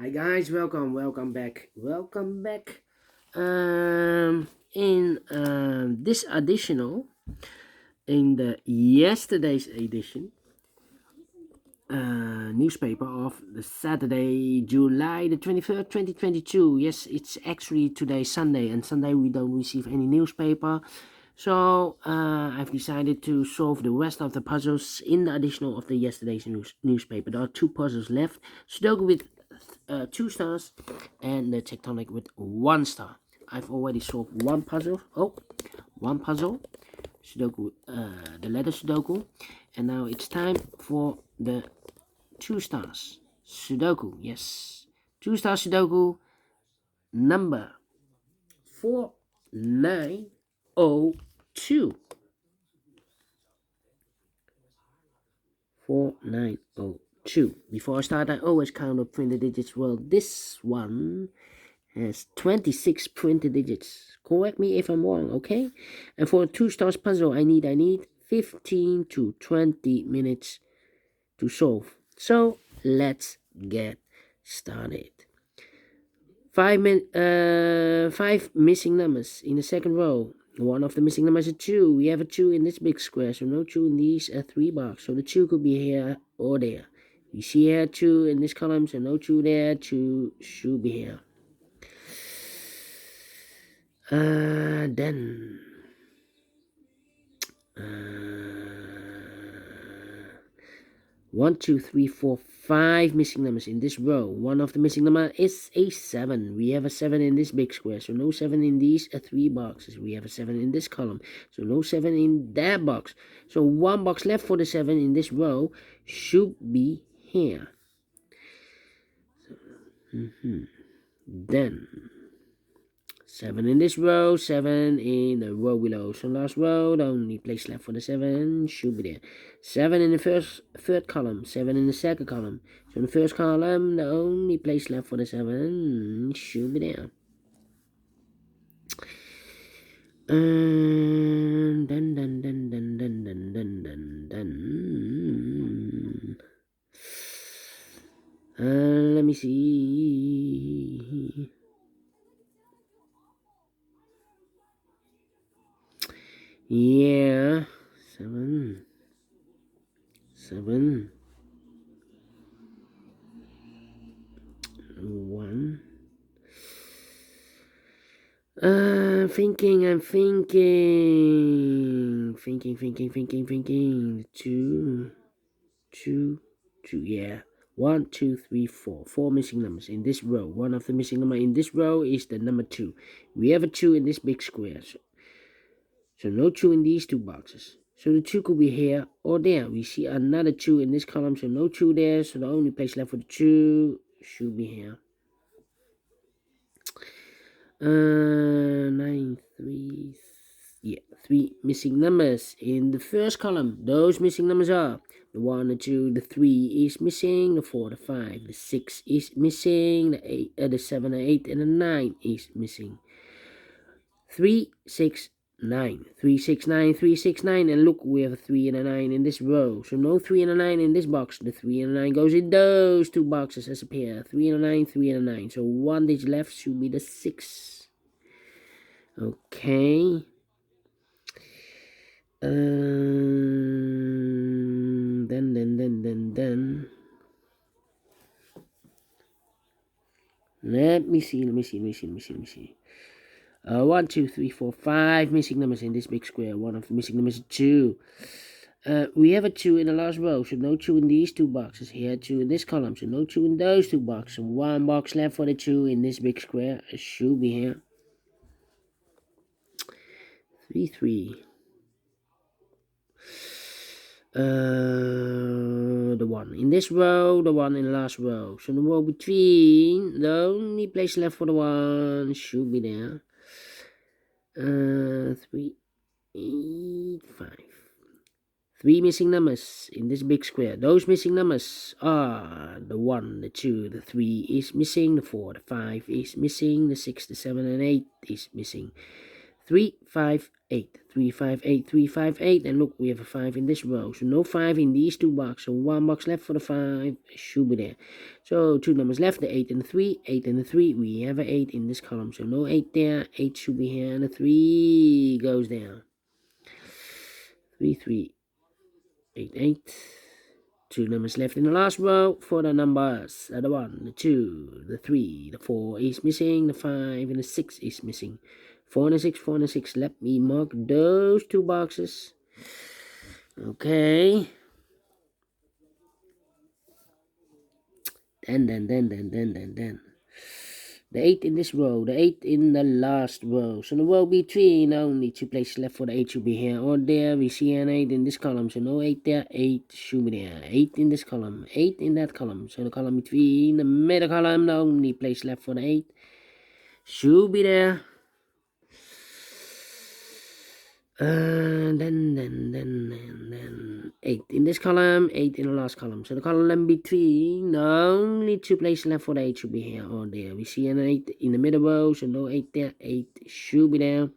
Hi guys, welcome back. In this additional, in the yesterday's edition, newspaper of the Saturday, July the 23rd, 2022. Yes, it's actually today Sunday, and Sunday we don't receive any newspaper. So I've decided to solve the rest of the puzzles in the additional of the yesterday's newspaper. There are two puzzles left: Sudoku with 2 stars and the tectonic with 1 star. I've already solved one puzzle. One puzzle. Sudoku, the letter Sudoku, and now it's time for the 2 stars Sudoku. Yes, 2 star Sudoku number 4902. 4902. Before I start, I always count up printed digits. Well, this one has 26 printed digits. Correct me if I'm wrong, okay? And for a 2 stars puzzle, I need 15 to 20 minutes to solve. So let's get started. Five missing numbers in the second row. One of the missing numbers is a 2. We have a 2 in this big square, so no 2 in these 3 boxes. So the 2 could be here or there. You see here 2 in this column, so no 2 there. 2 should be here. Then 1, 2, 3, 4, 5 missing numbers in this row. One of the missing number is a 7. We have a 7 in this big square, so no 7 in these 3 boxes. We have a 7 in this column, so no 7 in that box. So one box left for the 7 in this row should be here. Then 7 in this row, 7 in the row below. So last row, the only place left for the 7 should be there. 7 in the third column, 7 in the second column. So in the first column, the only place left for the 7 should be there. And then. Let me see. Yeah, 7. 1. I'm thinking. Two, yeah. 1, 2, 3, 4. 4 missing numbers in this row. One of the missing number in this row is the number 2. We have a 2 in this big square. So no 2 in these 2 boxes. So the 2 could be here or there. We see another 2 in this column, so no 2 there. So the only place left for the 2 should be here. 9, 3. Yeah, 3 missing numbers in the first column. Those missing numbers are the 1, the 2, the 3 is missing, the 4, the 5, the 6 is missing, the 7, the 8, and the 9 is missing. 3, 6, 9. 3, 6, 9, 3, 6, 9. And look, we have a 3 and a 9 in this row. So no 3 and a 9 in this box. The 3 and a 9 goes in those 2 boxes as a pair. 3 and a 9, 3 and a 9. So one digit left should be the 6. Okay. Then. Let me see. 1, 2, 3, 4, 5 missing numbers in this big square. One of the missing numbers is 2. We have a 2 in the last row, so no 2 in these 2 boxes. Here, 2 in this column, so no 2 in those 2 boxes. One box left for the 2 in this big square. It should be here. 3, 3. The 1 in this row, the 1 in the last row. So the row between, the only place left for the 1 should be there. 3, 8, 5. 3 missing numbers in this big square. Those missing numbers are the 1, the 2, the 3 is missing, the 4, the 5 is missing, the 6, the 7, and 8 is missing. 3, 5, 8, 3, 5, 8, 3, 5, 8, and look, we have a 5 in this row, so no 5 in these two boxes, so one box left for the 5, should be there. So two numbers left, the 8 and the 3, 8 and the 3, we have an 8 in this column, so no 8 there, 8 should be here, and the 3 goes there. 3, 3, 8, 8. Two numbers left in the last row for the numbers. The 1, the 2, the 3, the 4 is missing, the 5 and the 6 is missing. 4 and a 6, 4 and a 6. Let me mark those two boxes. Okay. Then. The 8 in this row, the 8 in the last row. So the row between, only two places left for the 8 should be here or there. We see an 8 in this column, so no 8 there, 8 should be there. 8 in this column, 8 in that column. So the column between, the middle column, the only place left for the 8 should be there. Then 8 in this column, 8 in the last column. So the column between, the only two places left for the 8 should be here or there. We see an 8 in the middle row, so no 8 there, 8 should be there.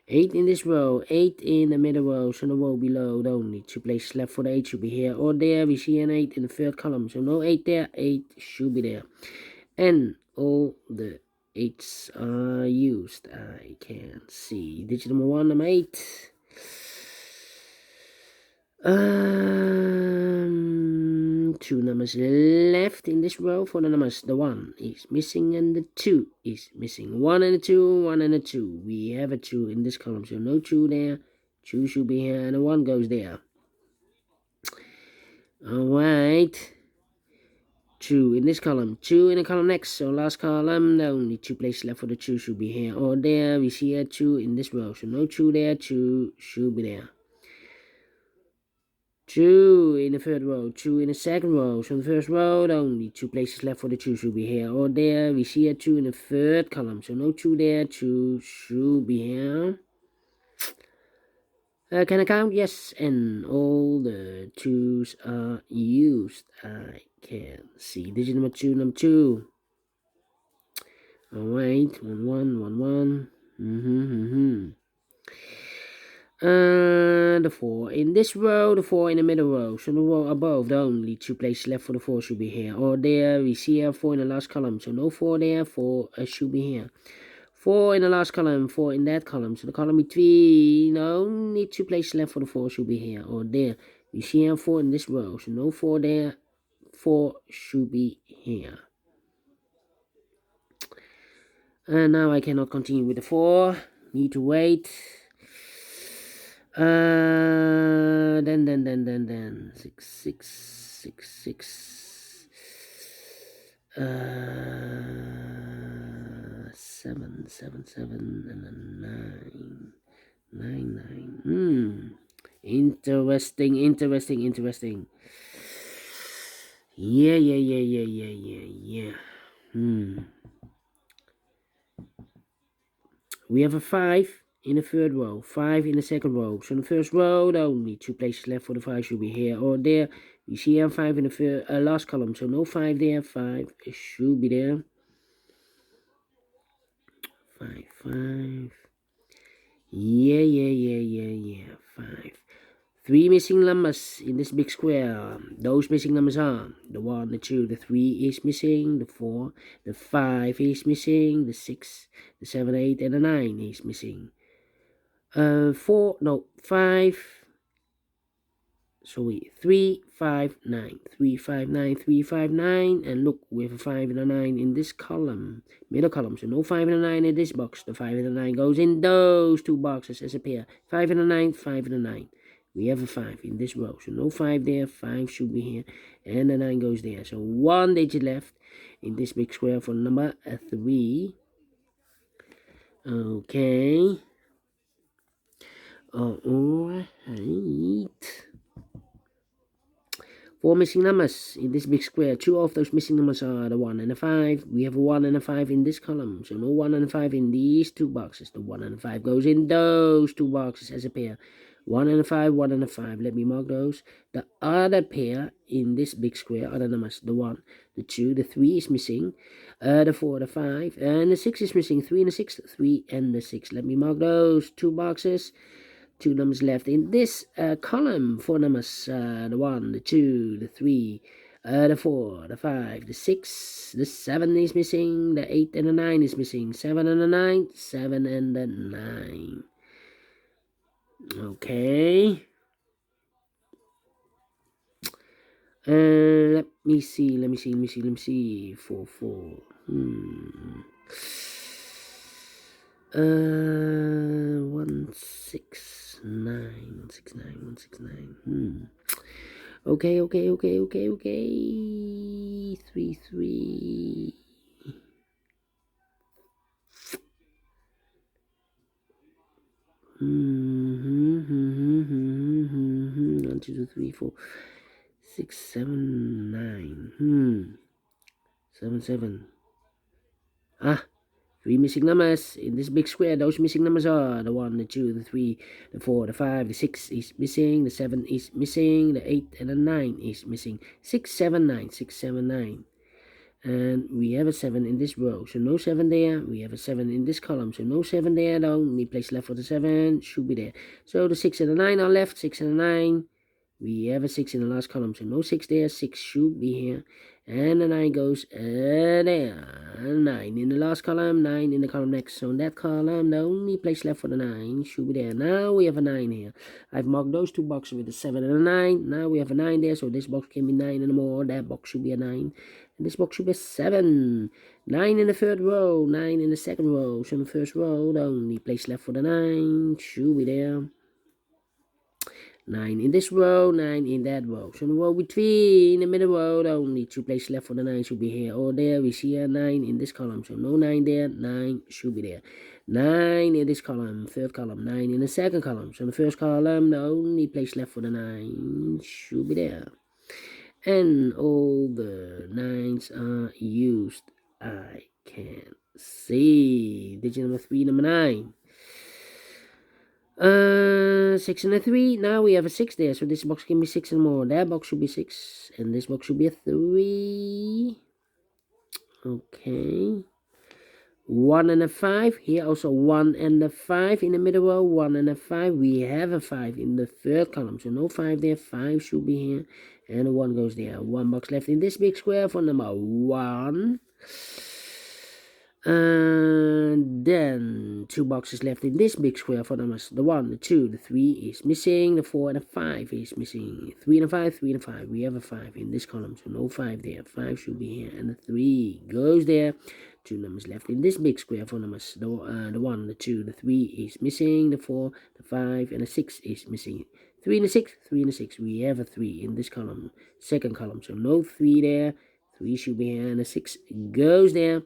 8 in this row, 8 in the middle row, so the row below, the only two places left for the 8 should be here or there. We see an 8 in the third column, so no 8 there, 8 should be there. And all the 8s are used. I can see digit number 1, number 8. Two numbers left in this row for the numbers. The 1 is missing and the 2 is missing. 1 and a 2, 1 and a 2. We have a 2 in this column, so no 2 there. 2 should be here and a 1 goes there. Alright. 2 in this column, 2 in the column next, so last column, the only two places left for the 2 should be here or there. We see a 2 in this row, so no 2 there, 2 should be there. 2 in the third row, 2 in the second row, so in the first row, the only two places left for the 2 should be here or there. We see a 2 in the third column, so no 2 there, 2 should be here. Can I count? Yes, and all the 2s are used. I can see digit number 2, number 2. Alright, 1, 1, 1, 1. The 4 in this row, the 4 in the middle row. So the row above, the only two places left for the 4 should be here or there. We see a 4 in the last column, so no 4 there, 4 should be here. 4 in the last column, 4 in that column. So the column between, only two places left for the 4 should be here or there. We see a 4 in this row, so no 4 there, 4 should be here. And now I cannot continue with the 4. Need to wait. Then 6, 6, 6, 6. 7, 7, 7, and then 9, 9. Interesting. Yeah. We have a 5 in the third row, 5 in the second row. So in the first row, the only two places left for the 5 should be here or there. We see a 5 in the last column, so no 5 there, 5 should be there. 5, 5. Yeah. 5. 3 missing numbers in this big square. Those missing numbers are the 1, the 2, the 3 is missing, the 4, the 5 is missing, the 6, the 7, 8, and the 9 is missing. 5. Sorry, 3, 5, 9. 3, 5, 9, 3, 5, 9. And look, we have a 5 and a 9 in this column, middle column. So no 5 and a 9 in this box. The 5 and a 9 goes in those two boxes as a pair. 5 and a 9, 5 and a 9. We have a 5 in this row, so no 5 there, 5 should be here, and the 9 goes there. So 1 digit left in this big square for number 3. Okay. Alright. 4 missing numbers in this big square. 2 of those missing numbers are the 1 and the 5. We have a 1 and a 5 in this column, so no 1 and a 5 in these two boxes. The 1 and the 5 goes in those two boxes as a pair. 1 and a 5, 1 and a 5. Let me mark those. The other pair in this big square, other numbers, the 1, the 2, the 3 is missing, the 4, the 5, and the 6 is missing. 3 and the 6, 3 and the 6. Let me mark those. 2 boxes. 2 numbers left in this column. 4 numbers, the 1, the 2, the 3, the 4, the 5, the 6, the 7 is missing, the 8 and the 9 is missing. 7 and the 9, 7 and the 9. Okay. Let me see. 4, 4. 1, 6, 9, 1, 6, 9, 1, 6, 9. Okay. 3, 3. 1, 2, 3, 4, 6, 7, 9. 7, 7. 3 missing numbers in this big square. Those missing numbers are the 1, the 2, the 3, the 4, the 5, the 6 is missing, the 7 is missing, the 8 and the 9 is missing. 6, 7, 9, 6, 7, 9. And we have a 7 in this row, so no 7 there. We have a 7 in this column, so no 7 there. The only place left for the 7 should be there. So the 6 and the 9 are left. 6 and the 9. We have a 6 in the last column, so no 6 there. 6 should be here. And the 9 goes there. 9 in the last column, 9 in the column next. So in that column, the only place left for the 9 should be there. Now we have a 9 here. I've marked those 2 boxes with a 7 and a 9. Now we have a 9 there, so this box can be 9 and more. That box should be a 9. And this box should be 7. 9 in the third row, 9 in the second row. So in the first row, the only place left for the 9 should be there. 9 in this row, 9 in that row. So in the row between, the middle row, the only 2 places left for the 9 should be here or there. We see a 9 in this column, so no 9 there, 9 should be there. 9 in this column, third column, 9 in the second column. So in the first column, the only place left for the 9 should be there. And all the 9s are used. I can see. Digit number 3, number 9. 6 and a 3. Now we have a 6 there, so this box can be 6 and more. That box should be 6, and this box should be a 3. Okay. 1 and a 5. Here also 1 and a 5 in the middle row. 1 and a 5. We have a 5 in the third column, so no 5 there. 5 should be here, and a 1 goes there. 1 box left in this big square for number 1. And then 2 boxes left in this big square for numbers. The 1, the 2, the 3 is missing. The 4 and the 5 is missing. 3 and a 5, 3 and a 5. We have a 5 in this column, so no 5 there. 5 should be here, and the 3 goes there. 2 numbers left in this big square for numbers. The 1, the 2, the 3 is missing. The 4, the 5, and the 6 is missing. 3 and a 6, 3 and a 6. We have a 3 in this column, second column, so no 3 there. 3 should be here, and the 6 goes there.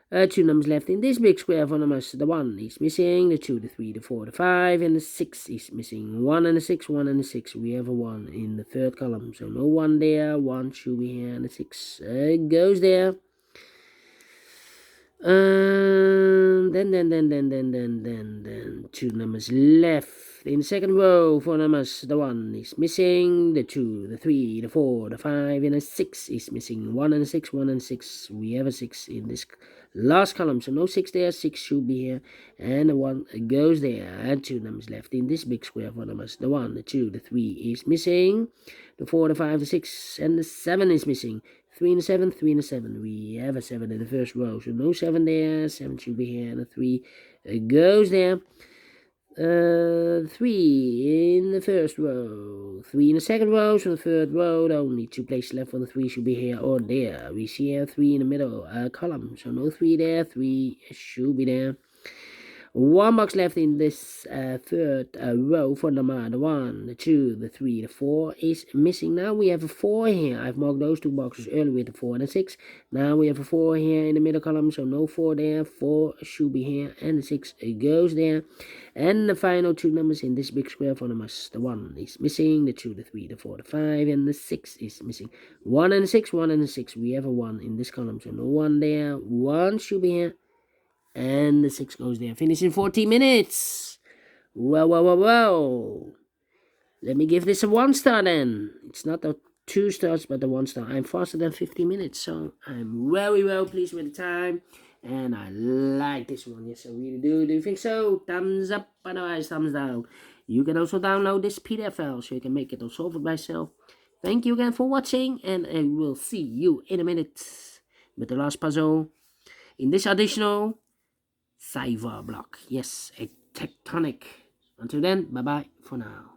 2 numbers left in this big square for numbers. The 1 is missing, the 2, the 3, the 4, the 5, and the 6 is missing. 1 and a 6, 1 and a 6. We have a 1 in the third column, so no 1 there. 1 should be here, and the 6 goes there. Then 2 numbers left in the second row for numbers. The 1 is missing, the 2, the 3, the 4, the 5, and the 6 is missing. 1 and a 6, 1 and a 6. We have a 6 in this last column, so no 6 there. 6 should be here, and the 1 goes there. And 2 numbers left in this big square for numbers. The 1, the 2, the 3 is missing, the 4, the 5, the 6, and the 7 is missing. 3 and a 7, 3 and a 7. We have a 7 in the first row, so no 7 there. 7 should be here, and a 3 goes there. 3 in the first row, 3 in the second row, so the third row, the only 2 places left for the 3 should be here or there. We see a 3 in the middle column, so no 3 there. 3 should be there. 1 box left in this third row for number. The 1, the 2, the 3, the 4 is missing. Now we have a 4 here. I've marked those 2 boxes earlier with the 4 and the 6. Now we have a 4 here in the middle column, so no 4 there. 4 should be here, and the 6 goes there. And the final 2 numbers in this big square for numbers. The 1 is missing, the 2, the 3, the 4, the 5, and the 6 is missing. 1 and a 6, 1 and a 6. We have a 1 in this column, so no 1 there. 1 should be here, and the 6 goes there. Finish in 40 minutes. Well. Let me give this a 1 star then. It's not a 2 stars, but a 1 star. I'm faster than 50 minutes, so I'm very well pleased with the time. And I like this one. Yes, I really do. Do you think so? Thumbs up, otherwise thumbs down. You can also download this PDF file so you can make it or solve it by yourself. Thank you again for watching, and I will see you in a minute with the last puzzle in this additional cyber block. Yes, a tectonic. Until then, bye bye for now.